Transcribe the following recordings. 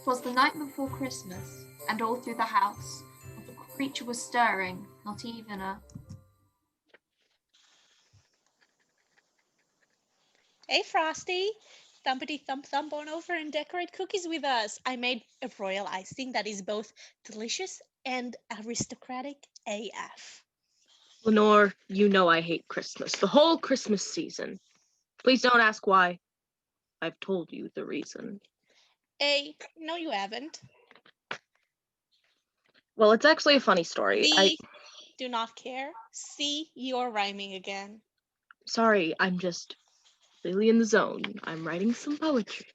'Twas the night before Christmas, and all through the house not a creature was stirring, not even a... Hey, Frosty. Thumpity thump thump on over and decorate cookies with us. I made a royal icing that is both delicious and aristocratic AF. Lenore, you know I hate Christmas. The whole Christmas season. Please don't ask why. I've told you the reason. A, no you haven't. Well, it's actually a funny story. B, do not care. C, you're rhyming again. Sorry, I'm just really in the zone. I'm writing some poetry.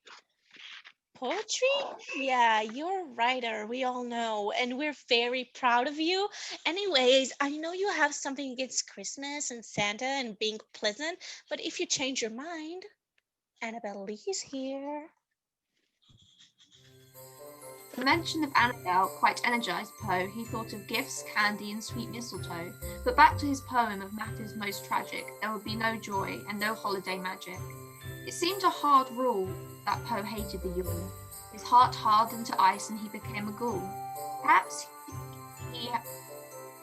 Poetry? Yeah, you're a writer, we all know, and we're very proud of you. Anyways, I know you have something against Christmas and Santa and being pleasant, but if you change your mind, Annabel Lee is here. The mention of Annabel quite energized Poe. He thought of gifts, candy, and sweet mistletoe. But back to his poem of matters most tragic, there would be no joy and no holiday magic. It seemed a hard rule that Poe hated the Yule. His heart hardened to ice and he became a ghoul. Perhaps he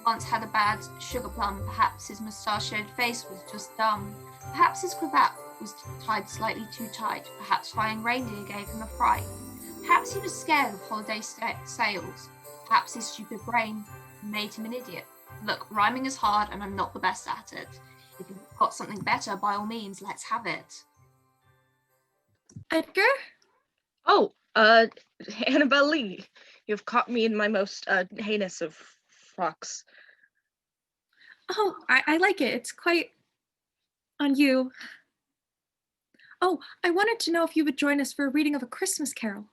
once had a bad sugar plum. Perhaps his mustachioed face was just dumb. Perhaps his cravat was tied slightly too tight. Perhaps flying reindeer gave him a fright. Perhaps he was scared of holiday sales. Perhaps his stupid brain made him an idiot. Look, rhyming is hard and I'm not the best at it. If you've got something better, by all means, let's have it. Edgar? Oh, Annabel Lee. You've caught me in my most heinous of frocks. Oh, I like it. It's quite on you. Oh, I wanted to know if you would join us for a reading of A Christmas Carol.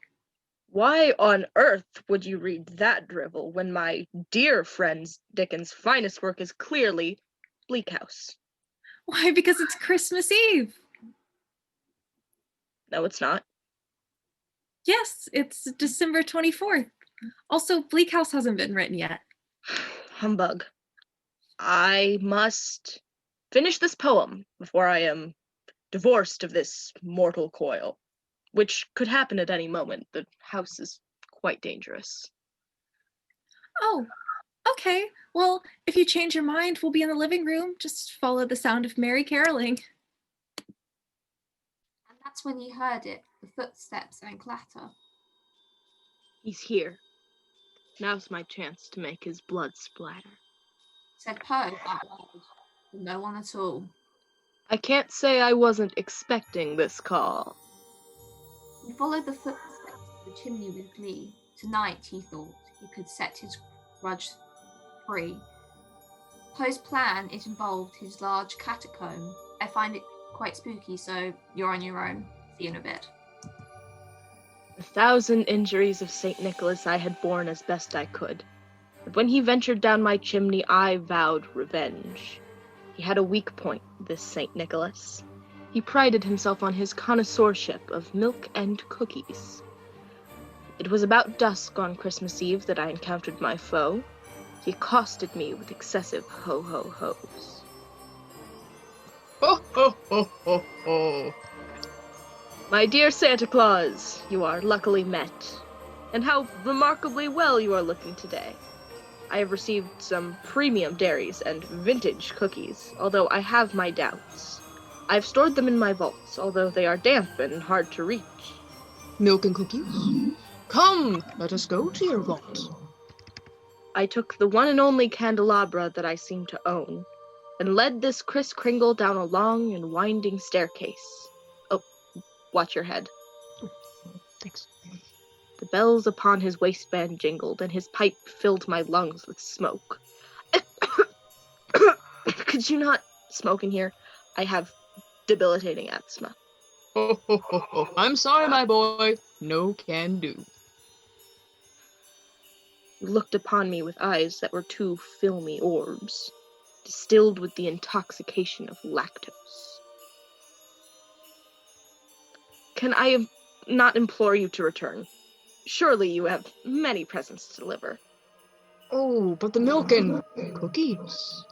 Why on earth would you read that drivel when my dear friend Dickens' finest work is clearly Bleak House? Why, because it's Christmas Eve. No, it's not. Yes, it's December 24th. Also, Bleak House hasn't been written yet. Humbug. I must finish this poem before I am divorced of this mortal coil, which could happen at any moment. The house is quite dangerous. Oh, okay. Well, if you change your mind, we'll be in the living room. Just follow the sound of merry caroling. And that's when he heard it, the footsteps and clatter. He's here. Now's my chance to make his blood splatter, said Poe out loud, to no one at all. I can't say I wasn't expecting this call. He followed the footsteps of the chimney with glee. Tonight, he thought, he could set his grudge free. Poe's plan, it involved his large catacomb. I find it quite spooky, so you're on your own. See you in a bit. 1,000 injuries of St. Nicholas I had borne as best I could. But when he ventured down my chimney, I vowed revenge. He had a weak point, this St. Nicholas. He prided himself on his connoisseurship of milk and cookies. It was about dusk on Christmas Eve that I encountered my foe. He accosted me with excessive ho-ho-hos. Ho, ho, ho, ho, ho. My dear Santa Claus, you are luckily met. And how remarkably well you are looking today. I have received some premium dairies and vintage cookies, although I have my doubts. I've stored them in my vaults, although they are damp and hard to reach. Milk and cookies? Come, let us go to your vault. I took the one and only candelabra that I seem to own, and led this Kris Kringle down a long and winding staircase. Oh, watch your head. Thanks. The bells upon his waistband jingled, and his pipe filled my lungs with smoke. Could you not smoke in here? I have debilitating asthma. Ho, ho, ho, ho. I'm sorry, my boy. No can do. He looked upon me with eyes that were two filmy orbs, distilled with the intoxication of lactose. Can I not implore you to return? Surely you have many presents to deliver. Oh, but the milk and cookies.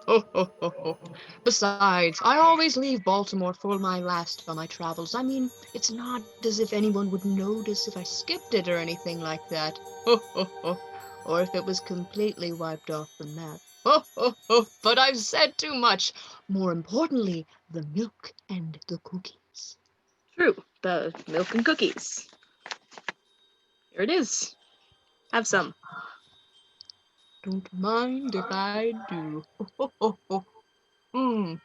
Ho, ho, ho, ho. Besides, I always leave Baltimore for my last on my travels. I mean, it's not as if anyone would notice if I skipped it or anything like that. Ho, ho, ho. Or if it was completely wiped off the map. Ho, ho, ho. But I've said too much. More importantly, the milk and the cookies. True, the milk and cookies. Here it is. Have some. Don't mind if I do. Ho, ho, ho, ho. Mm.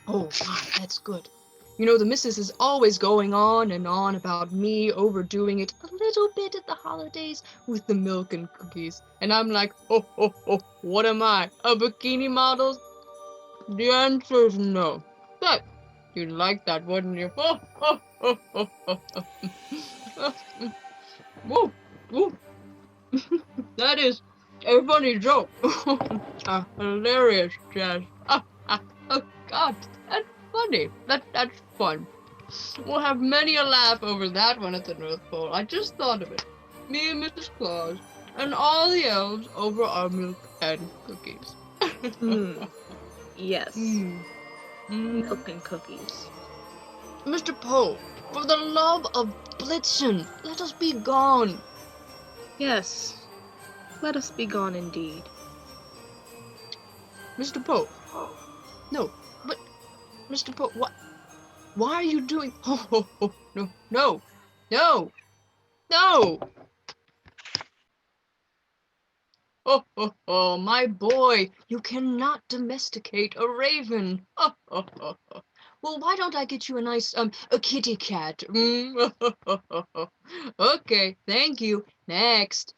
Oh, God, that's good. You know, the missus is always going on and on about me overdoing it a little bit at the holidays with the milk and cookies. And I'm like, oh, oh, oh, what am I, a bikini model? The answer is no. But you'd like that, wouldn't you? Oh, oh, oh, oh, oh, oh. Woo, woo. That is a funny joke. A hilarious jest. Oh, God, that's funny. That's fun. We'll have many a laugh over that one at the North Pole. I just thought of it. Me and Mrs. Claus, and all the elves over our milk and cookies. Yes. Mm. Milk and cookies. Mr. Poe, for the love of Blitzen, let us be gone. Yes. Let us be gone indeed. Mr. Poe. No, but Mr. Poe, what? Why are you doing? Oh, no, no, no, no! Oh, my boy, you cannot domesticate a raven. Well, why don't I get you a nice a kitty cat? Okay, thank you. Next.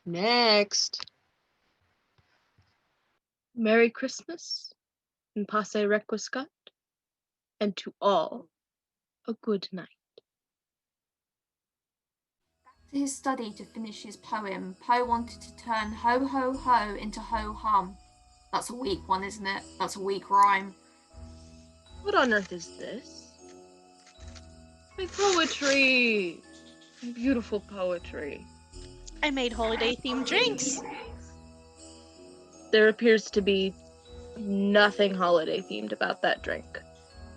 Merry Christmas, and passe requiescat, and to all a good night. To his study to finish his poem, Poe wanted to turn ho ho ho into ho hum. That's a weak one, isn't it? That's a weak rhyme. What on earth is this? My poetry! My beautiful poetry. I made holiday-themed drinks. There appears to be nothing holiday themed about that drink.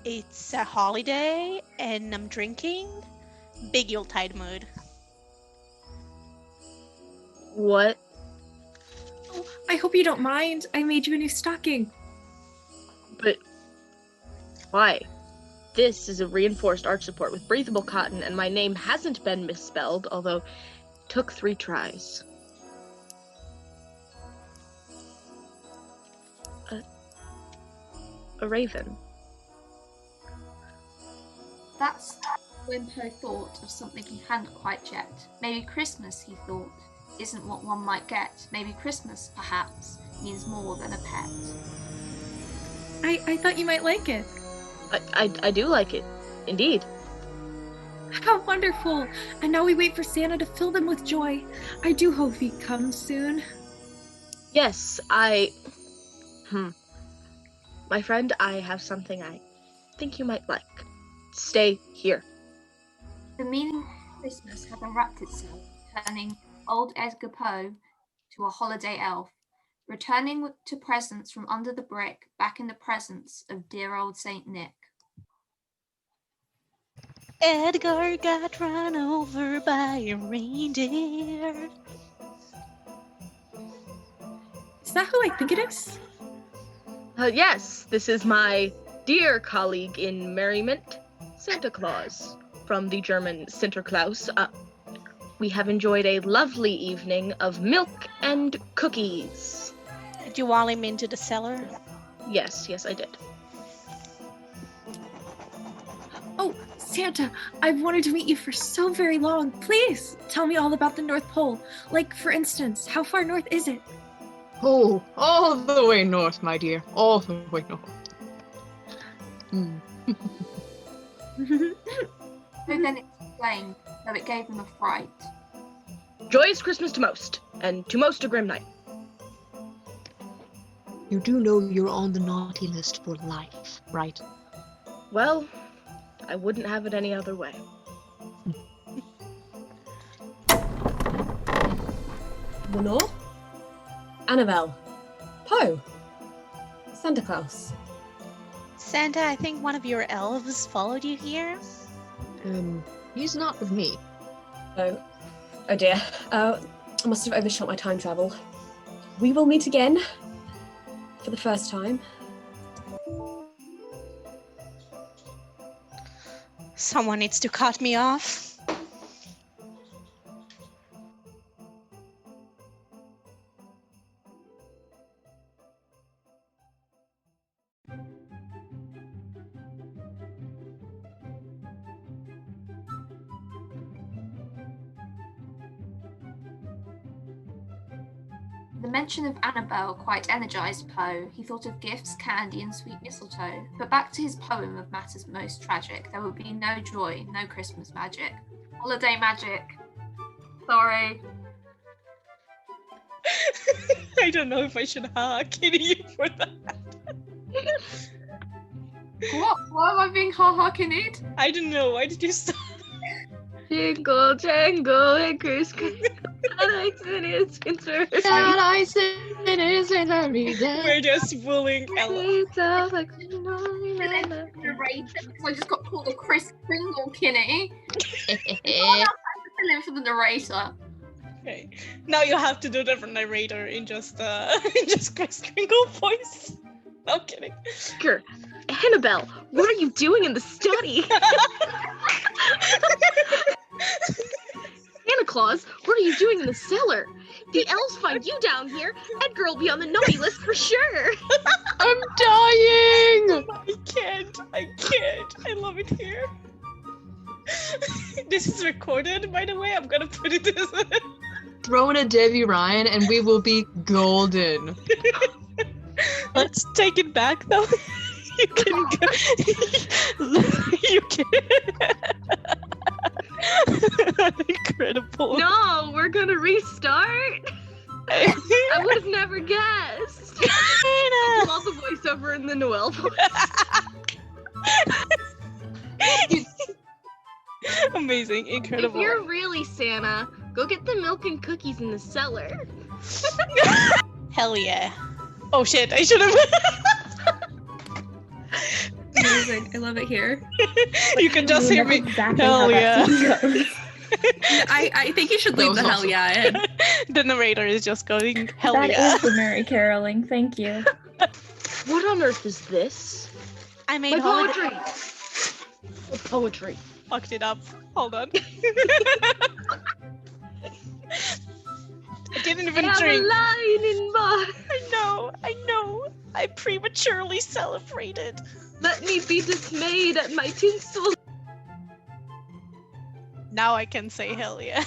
It's a holiday, and I'm drinking big Yuletide mood. What? Oh, I hope you don't mind. I made you a new stocking. But why? This is a reinforced arch support with breathable cotton, and my name hasn't been misspelled, although it took 3 tries. A raven. That's when Poe thought of something he hadn't quite checked. Maybe Christmas, he thought, isn't what one might get. Maybe Christmas, perhaps, means more than a pet. I thought you might like it. I do like it, indeed. How wonderful! And now we wait for Santa to fill them with joy. I do hope he comes soon. Yes, My friend, I have something I think you might like. Stay here. The meaning of Christmas had unwrapped itself, turning old Edgar Poe to a holiday elf, returning to presents from under the brick, back in the presence of dear old Saint Nick. Edgar got run over by a reindeer. Is that who I think it is? Yes, this is my dear colleague in merriment, Santa Claus, from the German Sinterklaas. We have enjoyed a lovely evening of milk and cookies. Did you wall him into the cellar? Yes, I did. Oh, Santa, I've wanted to meet you for so very long. Please tell me all about the North Pole. Like, for instance, how far north is it? Oh, all the way north, my dear. All the way north. Poe then explained, though it gave him a fright. Joyous Christmas to most, and to most a grim night. You do know you're on the naughty list for life, right? Well, I wouldn't have it any other way. The North? Annabel. Poe. Santa Claus. Santa, I think one of your elves followed you here. He's not with me. Oh dear. I must have overshot my time travel. We will meet again for the first time. Someone needs to cut me off. The mention of Annabel quite energized Poe. He thought of gifts, candy, and sweet mistletoe. But back to his poem of matters most tragic. There would be no joy, no Christmas magic. Holiday magic. Sorry. I don't know if I should kidding you for that. What? Why am I being ha-ha-kinned? I don't know. Why did you stop? Jingle, jangle, and Christmas. It's winter. We're just fooling Ella. Narrator, because I just got called a Chris Kringle Kinney. For the narrator. Okay. Now you have to do a different narrator in just Chris Kringle voice. No, I'm kidding. Sure. Annabelle, what are you doing in the study? Santa Claus, what are you doing in the cellar? The elves find you down here. Edgar will be on the naughty list for sure. I'm dying! I can't. I love it here. This is recorded, by the way. I'm gonna put it this. Throw in a Debbie Ryan and we will be golden. Let's take it back, though. You can go. You can. Incredible. No, we're gonna restart. I would have never guessed. I do all the voiceover in the Noel voice. Amazing, incredible. If you're really Santa, go get the milk and cookies in the cellar. Hell yeah. Oh shit, I should have. Amazing. I love it here. You can just hear me. Exactly Hell how that yeah. scene goes. I think you should leave That the was hell awesome. yeah in. The narrator is just going, hell That yeah. is the Merry Caroling. Thank you. What on earth is this? I made My holiday. poetry. What poetry? Fucked it up. Hold on. I didn't even Have a drink. line in bar. I know. I prematurely celebrated. Let me be dismayed at my tinsel. Now I can say hell yeah.